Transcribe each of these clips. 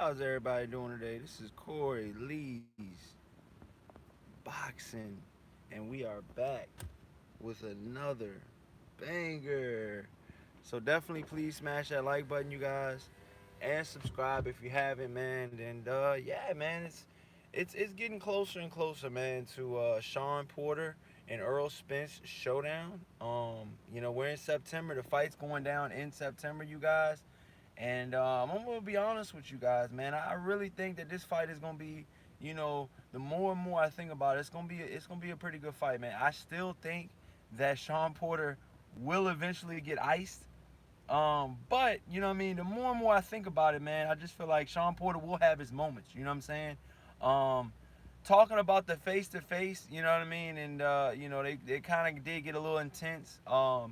How's everybody doing today? This is Corey Lee's Boxing, and we are back with another banger. So definitely please smash that like button, you guys, and subscribe if you haven't, man. And yeah, man, it's getting closer and closer, man, to Shawn Porter and Errol Spence showdown. We're in September. The fight's going down in September, you guys. And I'm gonna be honest with you guys, man. I really think that this fight is gonna be, the more and more I think about it, it's gonna be a pretty good fight, man. I still think that Shawn Porter will eventually get iced. But you know what I mean. The more and more I think about it, man, I just feel like Shawn Porter will have his moments. You know what I'm saying? Um, Talking about the face to face, you know what I mean, and they kind of did get a little intense. All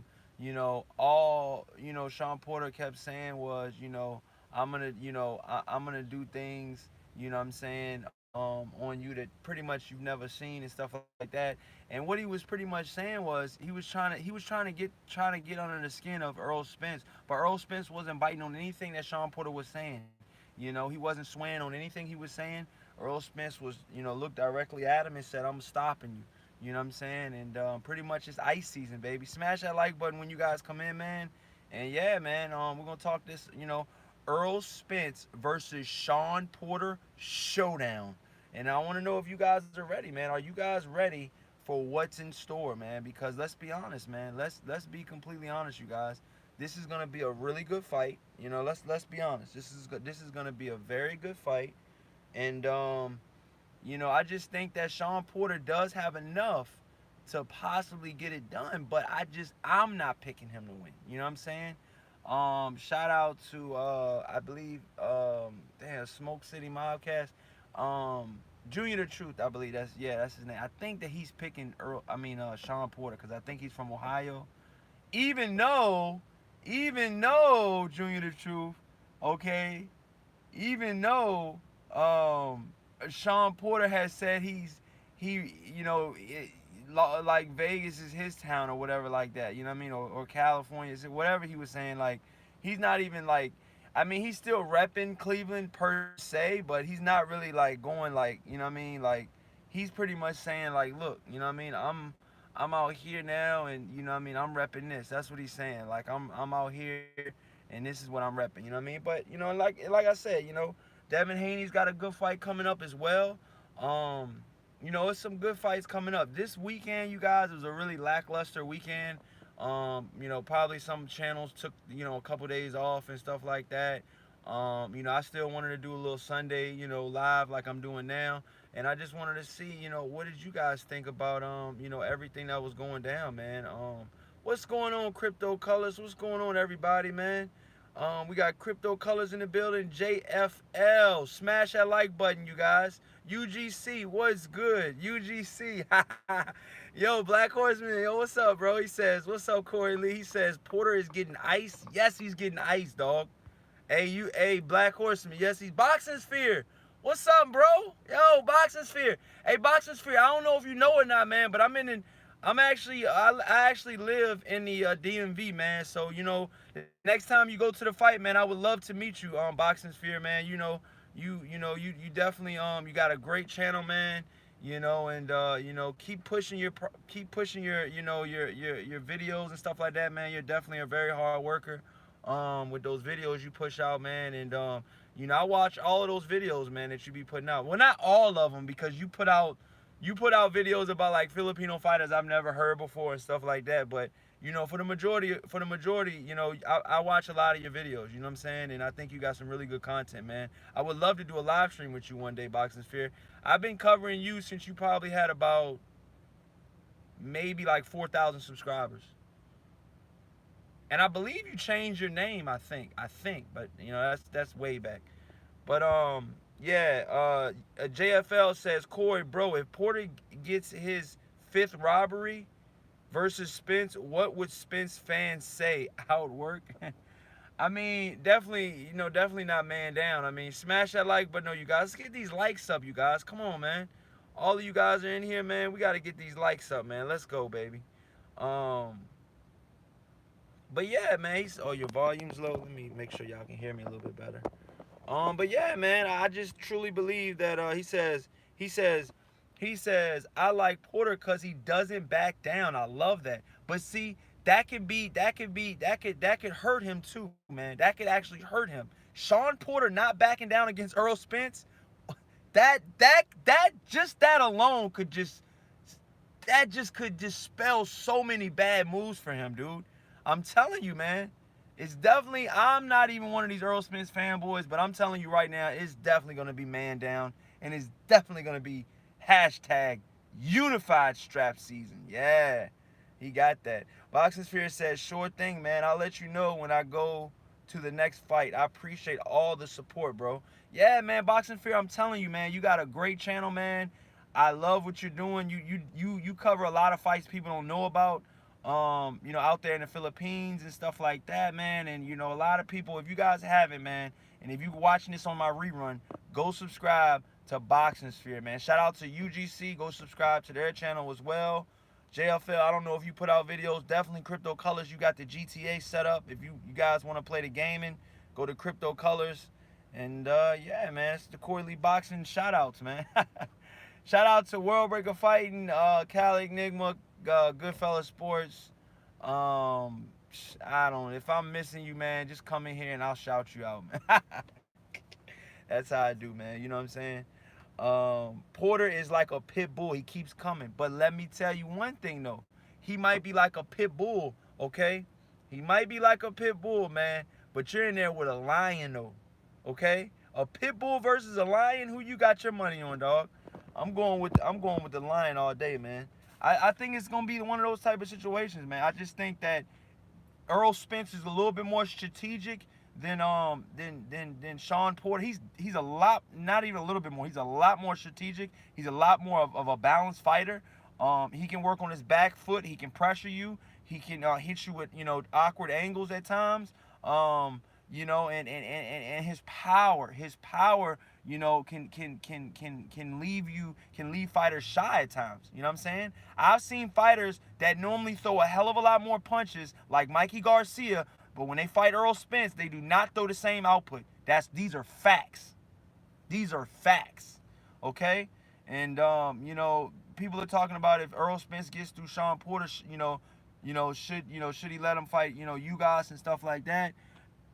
Shawn Porter kept saying was, I'm gonna do things, you know what I'm saying, on you that pretty much you've never seen and stuff like that. And what he was pretty much saying was he was trying to get under the skin of Errol Spence, but Errol Spence wasn't biting on anything that Shawn Porter was saying. He wasn't swaying on anything he was saying. Earl Spence was, looked directly at him and said, I'm stopping you. You know what I'm saying? And pretty much it's ice season, baby. Smash that like button when you guys come in, man. And yeah, man, we're going to talk this, Earl Spence versus Shawn Porter showdown. And I want to know if you guys are ready, man. Are you guys ready for what's in store, man? Because let's be honest, man. Let's be completely honest, you guys. This is gonna be a really good fight. Let's be honest. This is gonna be a very good fight. And I just think that Shawn Porter does have enough to possibly get it done, but I'm not picking him to win. You know what I'm saying? Shout out to I believe damn Smoke City Mobcast. Um Junior the Truth, I believe that's his name. I think that he's picking Shawn Porter because I think he's from Ohio. Even though, even though Junior the Truth, okay, even though Shawn Porter has said he like Vegas is his town or whatever like that. You know what I mean? Or California, whatever he was saying. Like he's not even like. I mean, he's still repping Cleveland per se, but he's not really like going like, you know what I mean? Like he's pretty much saying like, look, you know what I mean? I'm out here now, and you know what I mean. I'm repping this. That's what he's saying. Like I'm out here, and this is what I'm repping. You know what I mean? But like I said, Devin Haney's got a good fight coming up as well. Um, it's some good fights coming up this weekend. You guys, it was a really lackluster weekend. Probably some channels took a couple days off and stuff like that. I still wanted to do a little Sunday, live like I'm doing now, and I just wanted to see, what did you guys think about everything that was going down, man. What's going on, Crypto Colors? What's going on, everybody, man? We got Crypto Colors in the building. JFL, smash that like button, you guys. UGC, what's good? UGC, yo, Black Horseman, yo, what's up, bro? He says, what's up, Corey Lee? He says, Porter is getting iced. Yes, he's getting iced, dog. Hey, Black Horseman. Yes, he's Boxing Sphere. What's up, bro? Yo, Boxing Sphere. Hey, Boxing Sphere. I don't know if you know or not, man, but I actually live in the DMV, man. So the next time you go to the fight, man, I would love to meet you, Boxing Sphere, man. You definitely you got a great channel, man. And keep pushing your your videos and stuff like that, man. You're definitely a very hard worker with those videos you push out, man. And I watch all of those videos, man, that you be putting out. Well, not all of them, because you put out videos about like Filipino fighters I've never heard before and stuff like that. But for the majority, I watch a lot of your videos. You know what I'm saying? And I think you got some really good content, man. I would love to do a live stream with you one day, Boxing Sphere. I've been covering you since you probably had about maybe like 4,000 subscribers. And I believe you changed your name. I think, but that's way back. But yeah. JFL says, Corey, bro, if Porter gets his fifth robbery versus Spence, what would Spence fans say? How it work? I mean, definitely, definitely not man down. I mean, smash that like button, you guys. Let's get these likes up, you guys. Come on, man. All of you guys are in here, man. We got to get these likes up, man. Let's go, baby. Um, but yeah, man. Oh, your volume's low. Let me make sure y'all can hear me a little bit better. But yeah, man, I just truly believe that he says he says I like Porter because he doesn't back down. I love that. But see, that could hurt him too, man. That could actually hurt him. Shawn Porter not backing down against Errol Spence, that just that alone could just could dispel so many bad moves for him, dude. I'm telling you, man. It's definitely, I'm not even one of these Earl Spence fanboys, but I'm telling you right now, it's definitely going to be man down, and it's definitely going to be hashtag unified strap season. Yeah, he got that. Boxing Sphere says, sure thing, man. I'll let you know when I go to the next fight. I appreciate all the support, bro. Yeah, man, Boxing Fear, I'm telling you, man, you got a great channel, man. I love what you're doing. You cover a lot of fights people don't know about. Out there in the Philippines and stuff like that, man. And a lot of people, if you guys haven't, man, and if you're watching this on my rerun, go subscribe to Boxing Sphere, man. Shout out to UGC. Go subscribe to their channel as well. JFL, I don't know if you put out videos. Definitely Crypto Colors. You got the GTA set up. If you guys want to play the gaming, go to Crypto Colors. And yeah, man, it's the Corley Boxing shout outs, man. Shout out to World Breaker Fighting, Cali Enigma, Goodfella Sports. I don't. If I'm missing you, man, just come in here and I'll shout you out, man. That's how I do, man. You know what I'm saying? Porter is like a pit bull. He keeps coming. But let me tell you one thing, though. He might be like a pit bull, okay? He might be like a pit bull, man. But you're in there with a lion, though, okay? A pit bull versus a lion. Who you got your money on, dog? I'm going with the lion all day, man. I think it's gonna be one of those type of situations, man. I just think that Errol Spence is a little bit more strategic than Shawn Porter. He's a lot, not even a little bit more. He's a lot more strategic. He's a lot more of a balanced fighter. He can work on his back foot. He can pressure you. He can hit you with awkward angles at times. And his power, can leave fighters shy at times. You know what I'm saying? I've seen fighters that normally throw a hell of a lot more punches, like Mikey Garcia, but when they fight Errol Spence, they do not throw the same output. These are facts. These are facts. Okay? And people are talking about if Errol Spence gets through Shawn Porter, should he let him fight, you guys and stuff like that.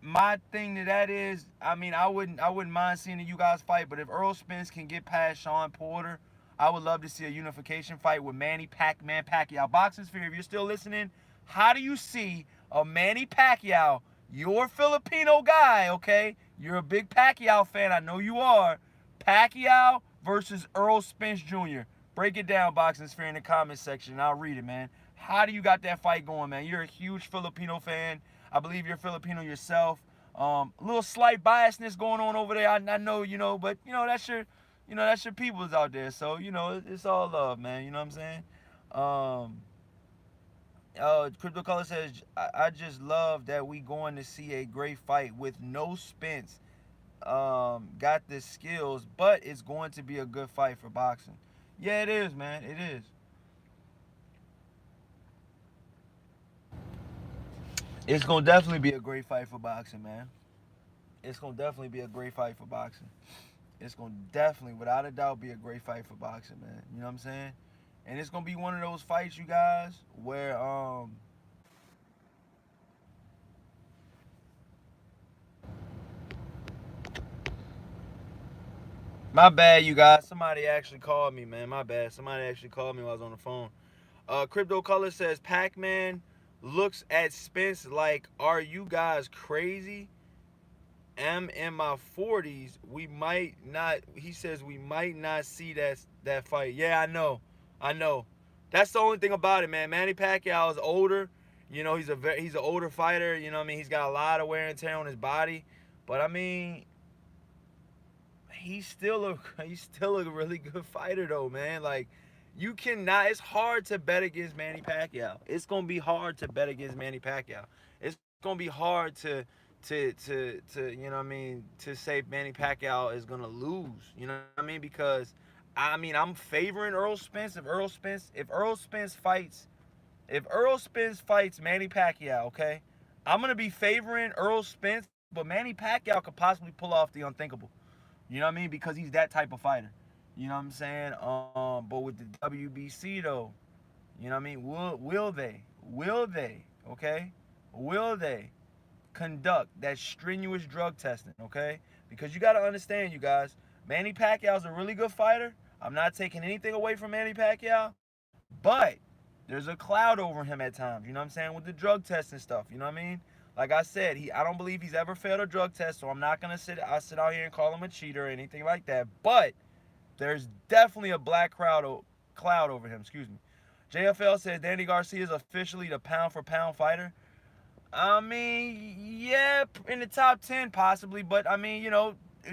My thing to that is, I wouldn't mind seeing you guys fight, but if Errol Spence can get past Shawn Porter, I would love to see a unification fight with Manny Pacquiao. Boxing Sphere, if you're still listening, how do you see a Manny Pacquiao, your Filipino guy, okay? You're a big Pacquiao fan, I know you are. Pacquiao versus Errol Spence Jr. Break it down, Boxing Sphere, in the comments section. I'll read it, man. How do you got that fight going, man? You're a huge Filipino fan. I believe you're Filipino yourself. A little slight biasness going on over there. I know, but that's your peoples out there. So it's all love, man. You know what I'm saying? Crypto Color says, I just love that we going to see a great fight with no Spence. Got the skills, but it's going to be a good fight for boxing. Yeah, it is, man. It is. It's gonna definitely be a great fight for boxing, man. It's gonna definitely be a great fight for boxing. It's gonna definitely, without a doubt, be a great fight for boxing, man. You know what I'm saying? And it's gonna be one of those fights, you guys, where my bad, you guys. Somebody actually called me, man. My bad. Somebody actually called me while I was on the phone. Crypto Color says Pac-Man looks at Spence like, are you guys crazy? I'm in my 40s. We might not. He says we might not see that fight. Yeah, I know. That's the only thing about it, man. Manny Pacquiao is older. He's an older fighter. You know what I mean? He's got a lot of wear and tear on his body. But I mean, he's still a really good fighter though, man. Like, you cannot. It's hard to bet against Manny Pacquiao. It's gonna be hard to bet against Manny Pacquiao. It's gonna be hard to to say Manny Pacquiao is gonna lose. You know what I mean? Because I'm favoring Errol Spence. If Errol Spence fights Manny Pacquiao, okay, I'm gonna be favoring Errol Spence but Manny Pacquiao could possibly pull off the unthinkable. You know what I mean? Because he's that type of fighter. You know what I'm saying? But with the WBC though, you know what I mean? Will they? Will they? Okay? Will they conduct that strenuous drug testing? Okay? Because you got to understand, you guys, Manny Pacquiao's a really good fighter. I'm not taking anything away from Manny Pacquiao, but there's a cloud over him at times. You know what I'm saying? With the drug testing stuff. You know what I mean? Like I said, I don't believe he's ever failed a drug test, so I'm not gonna sit out here and call him a cheater or anything like that. But there's definitely a black cloud over him. Excuse me. JFL says Danny Garcia is officially the pound for pound fighter. I mean, yeah, in the top 10 possibly, but I mean,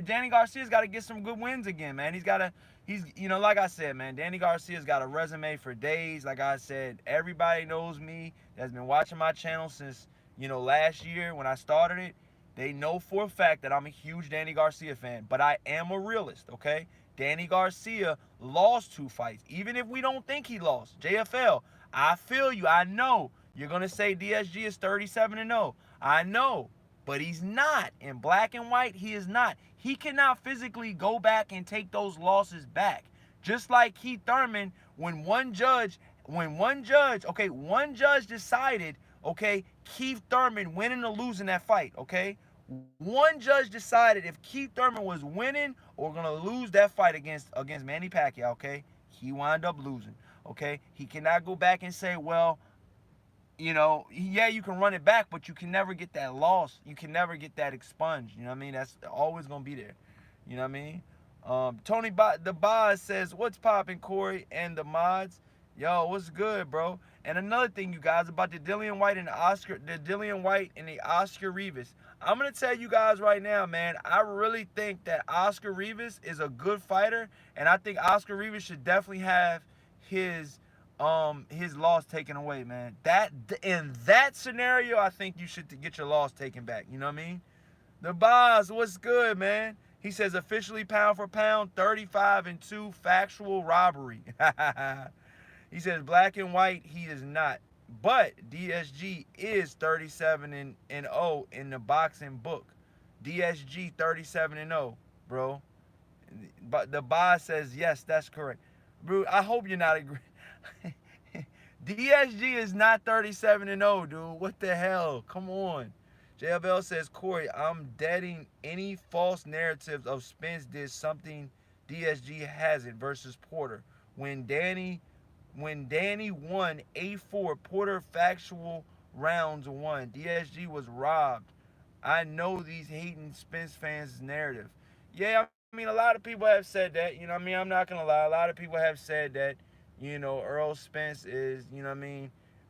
Danny Garcia's got to get some good wins again, man. Like I said, man, Danny Garcia's got a resume for days. Like I said, everybody knows me that's been watching my channel since, last year when I started it. They know for a fact that I'm a huge Danny Garcia fan, but I am a realist, okay? Danny Garcia lost 2 fights, even if we don't think he lost. JFL, I feel you. I know you're going to say DSG is 37-0. I know, but he's not. In black and white, he is not. He cannot physically go back and take those losses back. Just like Keith Thurman, one judge decided, okay, Keith Thurman winning or losing that fight, okay? One judge decided if Keith Thurman was winning or gonna lose that fight against Manny Pacquiao, okay? He wound up losing, okay? He cannot go back and say, well, yeah, you can run it back, but you can never get that loss. You can never get that expunged. You know what I mean? That's always gonna be there. You know what I mean? Tony the Boz says, "What's poppin', Corey and the mods? Yo, what's good, bro?" And another thing, you guys, about the Dillian White and the Oscar Rivas. I'm gonna tell you guys right now, man. I really think that Oscar Rivas is a good fighter, and I think Oscar Rivas should definitely have his loss taken away, man. That in that scenario, I think you should get your loss taken back. You know what I mean? The Boz, what's good, man? He says officially pound for pound, 35-2 factual robbery. He says black and white, he is not. But DSG is 37-0 in the boxing book. DSG 37-0, bro. But the Boz says yes, that's correct. Bro, I hope you're not agreeing. DSG is not 37-0, dude. What the hell? Come on. JFL says, Corey, I'm deading any false narratives of Spence did something DSG hasn't versus Porter. When Danny won A4, Porter factual rounds won. DSG was robbed. I know these hating Spence fans' narrative. Yeah, I mean, a lot of people have said that. You know what I mean? I'm not going to lie. A lot of people have said that, Errol Spence is, but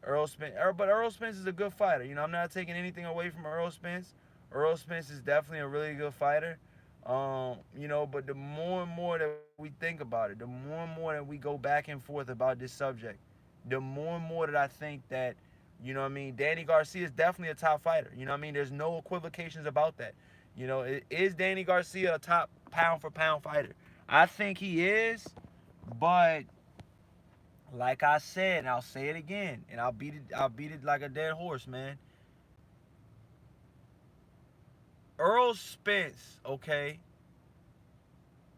Errol Spence is a good fighter. I'm not taking anything away from Errol Spence. Errol Spence is definitely a really good fighter. But the more and more that we think about it, the more and more that we go back and forth about this subject, the more and more that I think that, Danny Garcia is definitely a top fighter. You know what I mean? There's no equivocations about that. Is Danny Garcia a top pound for pound fighter? I think he is, but like I said, and I'll say it again, and I'll beat it like a dead horse, man. Errol Spence, okay,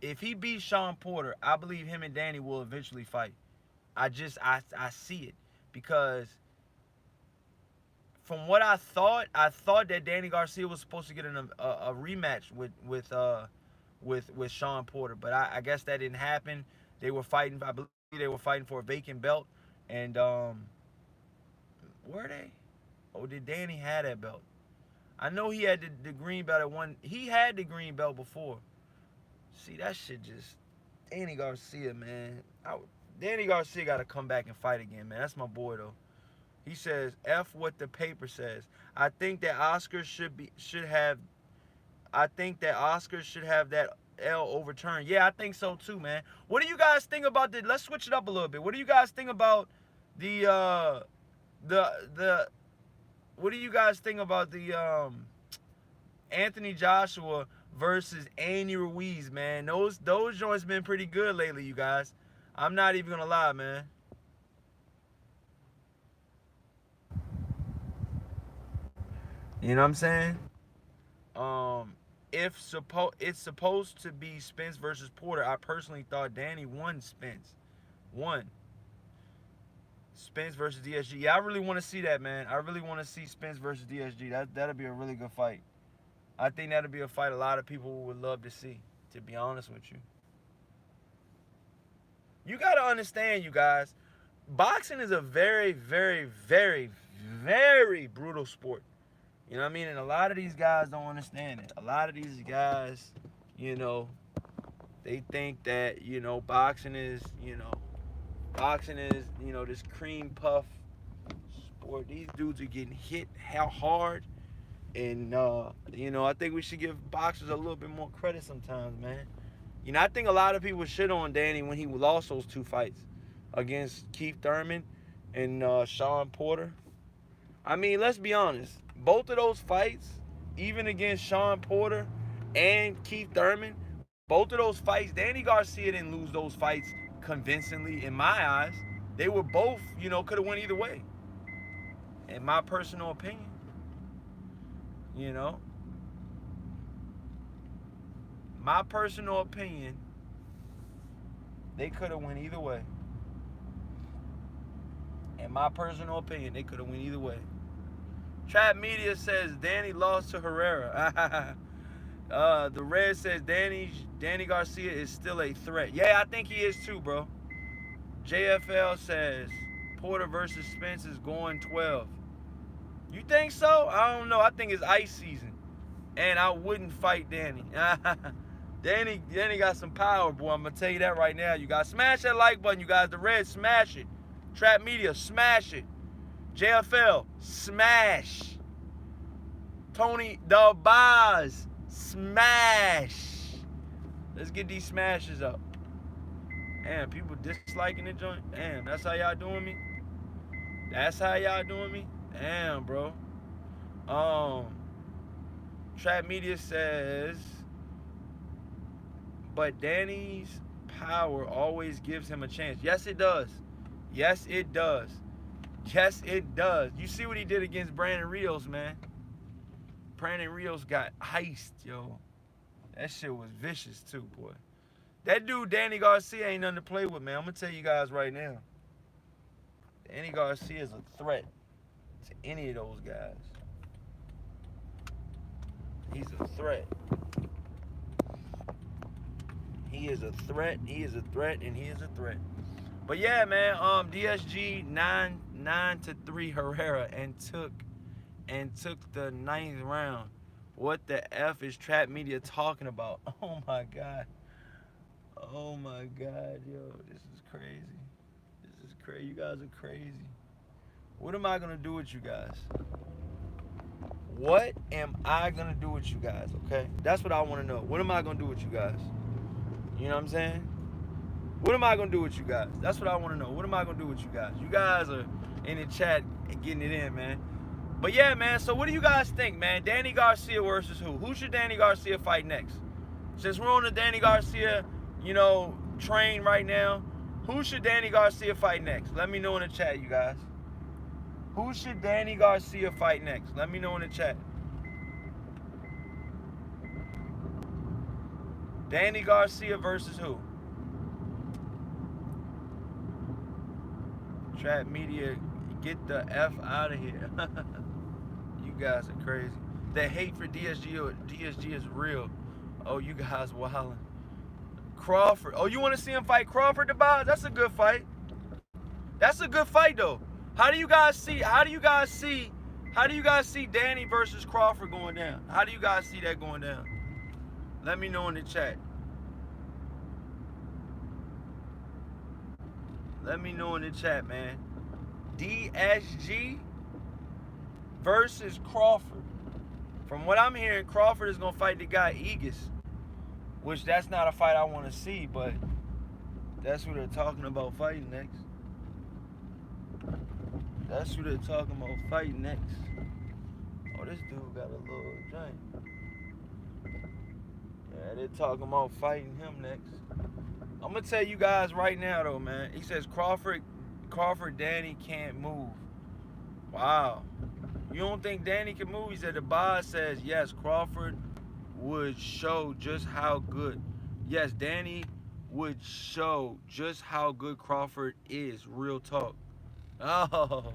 if he beats Shawn Porter, I believe him and Danny will eventually fight. I see it because from what I thought that Danny Garcia was supposed to get a rematch with Shawn Porter, but I guess that didn't happen. They were fighting. I believe they were fighting for a vacant belt, and were they? Oh, did Danny have that belt? I know he had the green belt at one. He had the green belt before. See, that shit just Danny Garcia, man. Danny Garcia got to come back and fight again, man. That's my boy though. He says, "F what the paper says." I think that Oscar should have. I think that Oscar should have that L overturned. Yeah, I think so too, man. What do you guys think about the? Let's switch it up a little bit. What do you guys think about the? What do you guys think about the Anthony Joshua versus Andy Ruiz, man? Those joints been pretty good lately, you guys. I'm not even gonna lie, man. You know what I'm saying? Um, if it's supposed to be Spence versus Porter, I personally thought Danny won Spence. Won. Spence versus DSG. Yeah, I really want to see that, man. I really want to see Spence versus DSG. That'll be a really good fight. I think that'll be a fight a lot of people would love to see, to be honest with you. You got to understand, you guys, boxing is a very, very, very, very brutal sport. You know what I mean? And a lot of these guys don't understand it. A lot of these guys, you know, they think that, boxing is, this cream puff sport. These dudes are getting hit how hard. And, I think we should give boxers a little bit more credit sometimes, man. I think a lot of people shit on Danny when he lost those 2 fights against Keith Thurman and Shawn Porter. I mean, let's be honest. Both of those fights, even against Shawn Porter and Keith Thurman, both of those fights, Danny Garcia didn't lose those fights convincingly in my eyes. They were both, could have went either way. In my personal opinion. My personal opinion, they could have went either way. In my personal opinion, they could have went either way. Trap Media says Danny lost to Herrera. The Red says Danny Garcia is still a threat. Yeah, I think he is too, bro. JFL says Porter versus Spence is going 12. You think so? I don't know. I think it's ice season. And I wouldn't fight Danny. Danny got some power, boy. I'm going to tell you that right now. You guys smash that like button, you guys. The Red, smash it. Trap Media, smash it. JFL, smash. Tony the Boz, smash. Let's get these smashes up. Damn, people disliking the joint. Damn, that's how y'all doing me? That's how y'all doing me? Damn, bro. Trap Media says, but Danny's power always gives him a chance. Yes, it does. Yes, it does. Yes, it does. You see what he did against Brandon Rios, man. Brandon Rios got iced, yo. That shit was vicious, too, boy. That dude, Danny Garcia, ain't nothing to play with, man. I'm going to tell you guys right now. Danny Garcia is a threat to any of those guys. He's a threat. He is a threat. He is a threat, and he is a threat. But yeah, man, DSG 9-3 Herrera and took the 9th round. What the F is Trap Media talking about? Oh my God. Oh my God, yo, this is crazy. This is crazy. You guys are crazy. What am I gonna do with you guys? What am I gonna do with you guys? Okay, that's what I want to know. What am I gonna do with you guys? You know what I'm saying? What am I going to do with you guys? That's what I want to know. What am I going to do with you guys? You guys are in the chat and getting it in, man. But yeah, man, so what do you guys think, man? Danny Garcia versus who? Who should Danny Garcia fight next? Since we're on the Danny Garcia, train right now, who should Danny Garcia fight next? Let me know in the chat, you guys. Who should Danny Garcia fight next? Let me know in the chat. Danny Garcia versus who? Trap Media, get the F out of here. You guys are crazy. The hate for DSG is real. Oh, you guys wildin'. Crawford. Oh, you want to see him fight Crawford the Boz? That's a good fight. That's a good fight though. How do you guys see Danny versus Crawford going down? How do you guys see that going down? Let me know in the chat. Let me know in the chat, man. DSG versus Crawford. From what I'm hearing, Crawford is going to fight the guy Aegis. Which that's not a fight I want to see, but that's who they're talking about fighting next. That's who they're talking about fighting next. Oh, this dude got a little giant. Yeah, they're talking about fighting him next. I'm going to tell you guys right now, though, man. He says Crawford, Danny can't move. Wow. You don't think Danny can move? He said the Boz says, yes, Crawford would show just how good. Yes, Danny would show just how good Crawford is. Real talk. Oh,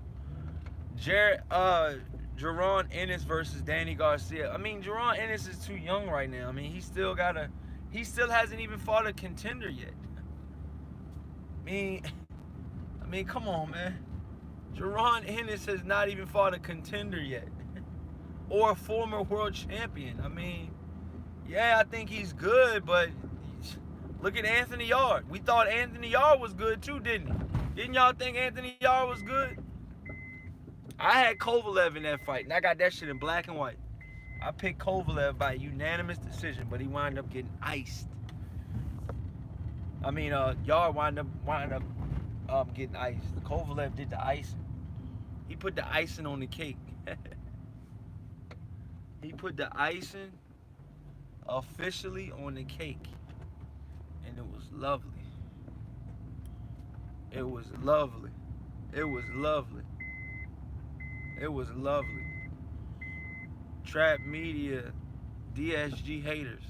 Jared, Jerron Ennis versus Danny Garcia. I mean, Jerron Ennis is too young right now. I mean, he still hasn't even fought a contender yet. I mean, I mean, come on, man. Jerron Ennis has not even fought a contender yet, or a former world champion. I mean, yeah, I think he's good, but look at Anthony Yard. We thought Anthony Yard was good too, didn't he? Didn't y'all think Anthony Yard was good? I had Kovalev in that fight, and I got that shit in black and white. I picked Kovalev by unanimous decision, but he wound up getting iced. I mean, Yard wound up getting iced. Kovalev did the icing. He put the icing on the cake. He put the icing officially on the cake, and it was lovely. It was lovely. It was lovely. It was lovely. Trap media, DSG haters.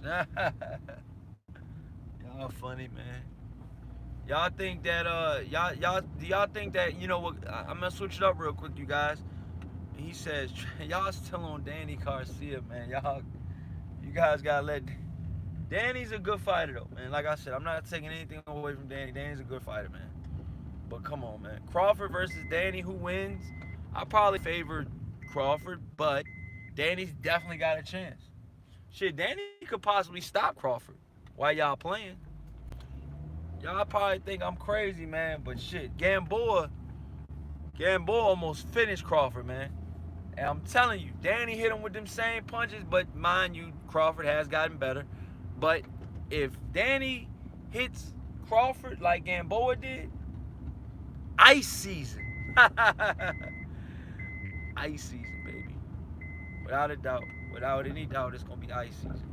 Y'all funny, man. Y'all think that y'all do y'all think that, you know what, I'm gonna switch it up real quick, you guys. He says y'all still on Danny Garcia, man. You guys gotta let Danny's a good fighter though, man. Like I said, I'm not taking anything away from Danny. Danny's a good fighter, man. But come on, man. Crawford versus Danny, who wins? I probably favor Crawford, but Danny's definitely got a chance. Shit, Danny could possibly stop Crawford while y'all playing. Y'all probably think I'm crazy, man, but shit, Gamboa almost finished Crawford, man. And I'm telling you, Danny hit him with them same punches, but mind you, Crawford has gotten better. But if Danny hits Crawford like Gamboa did, ice season. Ice season, baby. Without a doubt. Without any doubt, it's going to be ice season.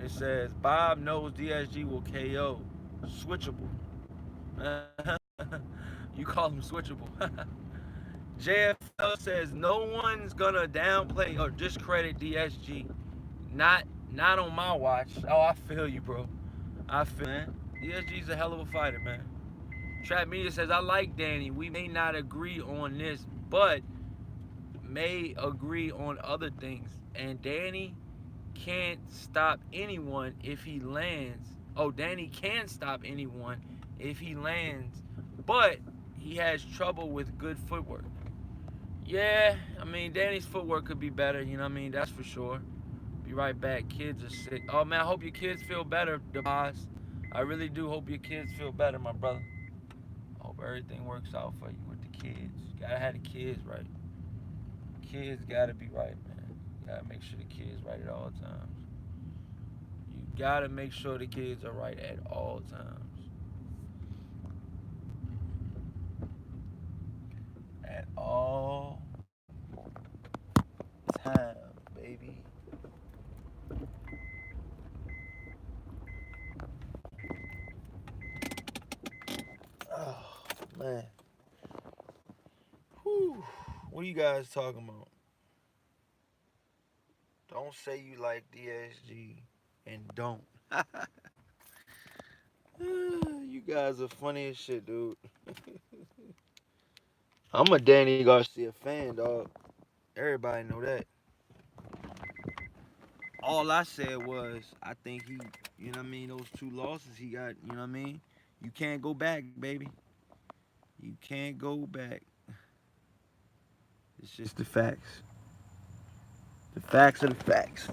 It says, Bob knows DSG will KO. Switchable. You call him switchable. JFL says, no one's going to downplay or discredit DSG. Not on my watch. Oh, I feel you, bro. I feel, man. DSG's a hell of a fighter, man. Trap Media says, I like Danny. We may not agree on this, but may agree on other things. And Danny can't stop anyone if he lands. Oh, Danny can stop anyone if he lands, but he has trouble with good footwork. Yeah, I mean, Danny's footwork could be better, you know what I mean? That's for sure. Be right back. Kids are sick. Oh, man, I hope your kids feel better, DeBoss. I really do hope your kids feel better, my brother. I hope everything works out for you with the kids. You gotta have the kids right. Kids gotta be right, man. You gotta make sure the kids right at all times. You gotta make sure the kids are right at all times. At all times, baby. Oh, man. Whew. What are you guys talking about? Don't say you like DSG and don't. You guys are funny as shit, dude. I'm a Danny Garcia fan, dog. Everybody know that. All I said was, I think he, you know what I mean, those two losses he got, you know what I mean? You can't go back, baby. You can't go back. It's just the facts. The facts are the facts.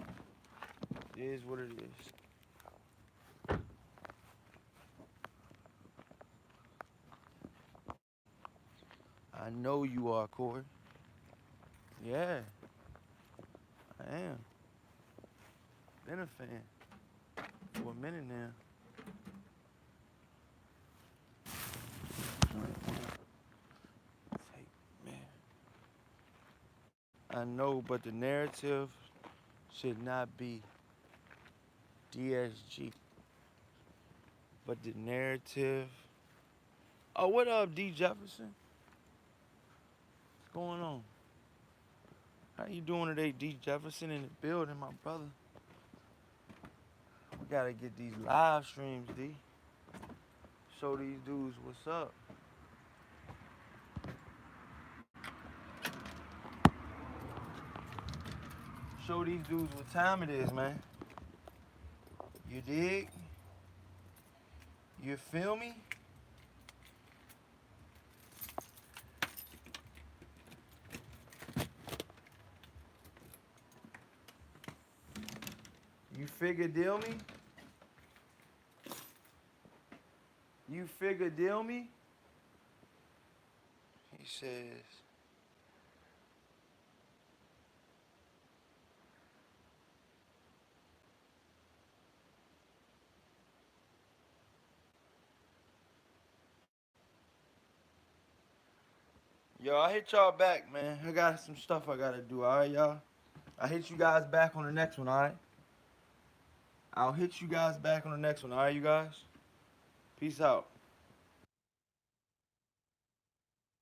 It is what it is. I know you are, Corey. Yeah, I am. Been a fan for a minute now. Man, I know, but the narrative should not be DSG, but the narrative. Oh, what up, D Jefferson? What's going on? How you doing today, D Jefferson in the building, my brother? We gotta get these live streams, D. Show these dudes what's up. Show these dudes what time it is, man. You dig? You feel me? You figure deal me? You figure deal me? He says, yo, I hit y'all back, man. I got some stuff I gotta do, alright, y'all? I hit you guys back on the next one, alright? I'll hit you guys back on the next one, alright, you guys? Peace out.